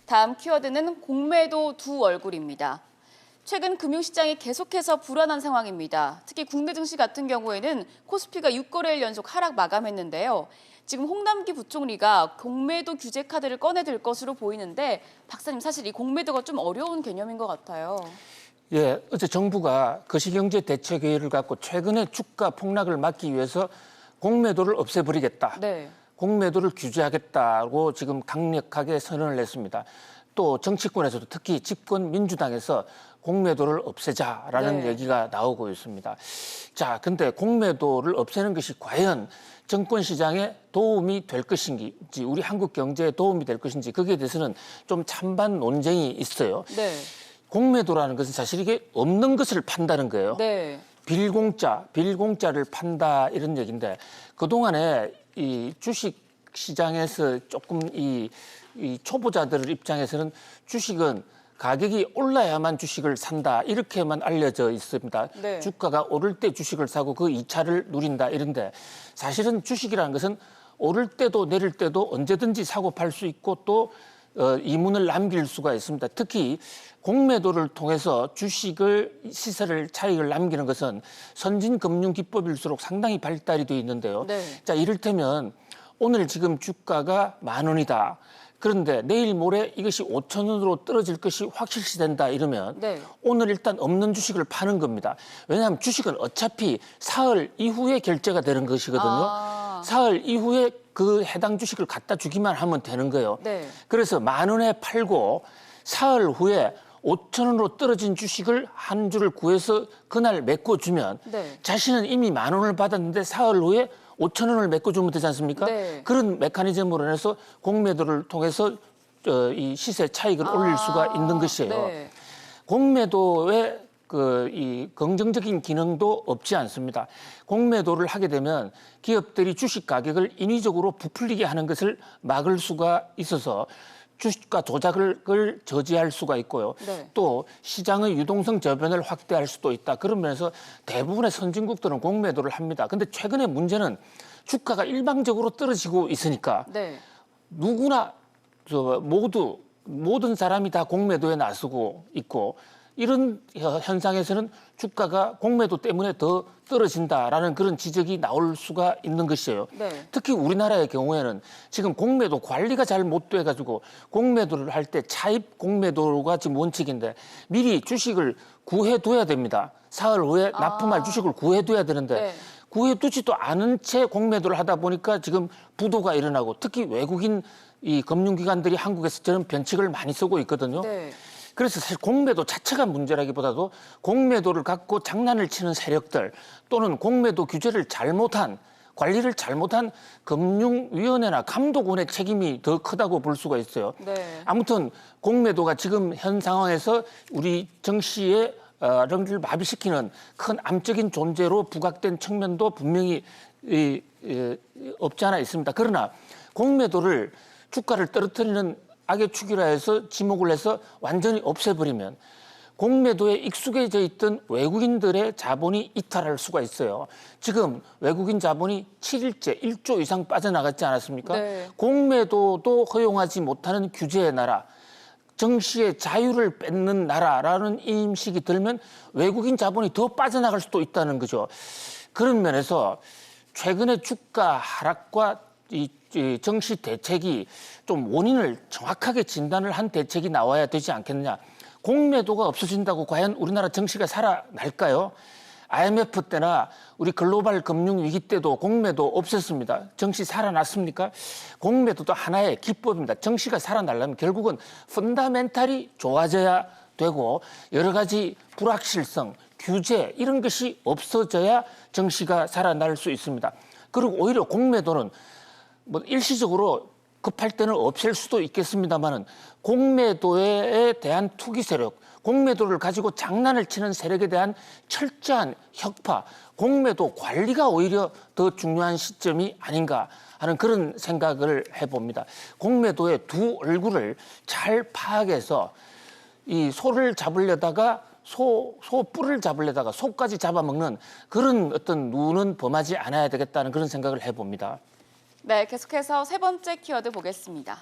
다음 키워드는 공매도 두 얼굴입니다. 최근 금융시장이 계속해서 불안한 상황입니다. 특히 국내 증시 같은 경우에는 코스피가 6거래일 연속 하락 마감했는데요. 지금 홍남기 부총리가 공매도 규제 카드를 꺼내들 것으로 보이는데 박사님, 사실 이 공매도가 좀 어려운 개념인 것 같아요. 예, 어제 정부가 거시경제 대책회의를 갖고 최근에 주가 폭락을 막기 위해서 공매도를 없애버리겠다. 네. 공매도를 규제하겠다고 지금 강력하게 선언을 했습니다. 또 정치권에서도 특히 집권 민주당에서 공매도를 없애자라는 네. 얘기가 나오고 있습니다. 자, 근데 공매도를 없애는 것이 과연 정권 시장에 도움이 될 것인지, 우리 한국 경제에 도움이 될 것인지 거기에 대해서는 좀 찬반 논쟁이 있어요. 네. 공매도라는 것은 사실 이게 없는 것을 판다는 거예요. 네. 빌공짜를 판다 이런 얘기인데 그동안에 이 주식 시장에서 조금 이 초보자들 입장에서는 주식은 가격이 올라야만 주식을 산다 이렇게만 알려져 있습니다. 네. 주가가 오를 때 주식을 사고 그 이차를 누린다 이런데 사실은 주식이라는 것은 오를 때도 내릴 때도 언제든지 사고 팔 수 있고 또 이문을 남길 수가 있습니다. 특히 공매도를 통해서 주식을 시세를 차익을 남기는 것은 선진 금융 기법일수록 상당히 발달이 되어 있는데요. 네. 자, 이를테면 오늘 지금 주가가 10,000원이다. 그런데 내일 모레 이것이 5,000원으로 떨어질 것이 확실시된다 이러면 네. 오늘 일단 없는 주식을 파는 겁니다. 왜냐하면 주식은 어차피 사흘 이후에 결제가 되는 것이거든요. 사흘 이후에 그 해당 주식을 갖다 주기만 하면 되는 거예요. 네. 그래서 10,000원에 팔고 사흘 후에 5,000원으로 떨어진 주식을 한 주를 구해서 그날 메꿔주면 네. 자신은 이미 10,000원을 받았는데 사흘 후에 5,000원을 메꿔주면 되지 않습니까? 네. 그런 메커니즘으로 해서 공매도를 통해서 이 시세 차익을 올릴 수가 있는 것이에요. 네. 공매도의 이 긍정적인 기능도 없지 않습니다. 공매도를 하게 되면 기업들이 주식 가격을 인위적으로 부풀리게 하는 것을 막을 수가 있어서 주식가 조작을 저지할 수가 있고요. 네. 또 시장의 유동성 저변을 확대할 수도 있다. 그런 면에서 대부분의 선진국들은 공매도를 합니다. 근데 최근에 문제는 주가가 일방적으로 떨어지고 있으니까 네. 누구나 모든 사람이 다 공매도에 나서고 있고 이런 현상에서는 주가가 공매도 때문에 더 떨어진다라는 그런 지적이 나올 수가 있는 것이에요. 네. 특히 우리나라의 경우에는 지금 공매도 관리가 잘 못 돼가지고 공매도를 할 때 차입 공매도가 지금 원칙인데 미리 주식을 구해둬야 됩니다. 사흘 후에 납품할 주식을 구해둬야 되는데 네. 구해두지도 않은 채 공매도를 하다 보니까 지금 부도가 일어나고 특히 외국인 이 금융기관들이 한국에서 저런 변칙을 많이 쓰고 있거든요. 네. 그래서 사실 공매도 자체가 문제라기보다도 공매도를 갖고 장난을 치는 세력들 또는 공매도 규제를 잘못한 관리를 잘못한 금융위원회나 감독원의 책임이 더 크다고 볼 수가 있어요. 네. 아무튼 공매도가 지금 현 상황에서 우리 정시의 를 마비시키는 큰 암적인 존재로 부각된 측면도 분명히 없지 않아 있습니다. 그러나 공매도를 주가를 떨어뜨리는 악의 축이라 해서 지목을 해서 완전히 없애버리면 공매도에 익숙해져 있던 외국인들의 자본이 이탈할 수가 있어요. 지금 외국인 자본이 7일째 1조 이상 빠져나갔지 않았습니까? 네. 공매도도 허용하지 못하는 규제의 나라, 정시의 자유를 뺏는 나라라는 인식이 들면 외국인 자본이 더 빠져나갈 수도 있다는 거죠. 그런 면에서 최근의 주가 하락과 이 정시 대책이 좀 원인을 정확하게 진단을 한 대책이 나와야 되지 않겠느냐. 공매도가 없어진다고 과연 우리나라 정시가 살아날까요? IMF 때나 우리 글로벌 금융 위기 때도 공매도 없앴습니다. 정시 살아났습니까? 공매도도 하나의 기법입니다. 정시가 살아나려면 결국은 펀다멘탈이 좋아져야 되고 여러 가지 불확실성, 규제 이런 것이 없어져야 정시가 살아날 수 있습니다. 그리고 오히려 공매도는 뭐 일시적으로 급할 때는 없앨 수도 있겠습니다만은 공매도에 대한 투기 세력, 공매도를 가지고 장난을 치는 세력에 대한 철저한 혁파, 공매도 관리가 오히려 더 중요한 시점이 아닌가 하는 그런 생각을 해봅니다. 공매도의 두 얼굴을 잘 파악해서 이 소를 잡으려다가 소 뿔을 잡으려다가 소까지 잡아먹는 그런 어떤 누는 범하지 않아야 되겠다는 그런 생각을 해봅니다. 네, 계속해서 세 번째 키워드 보겠습니다.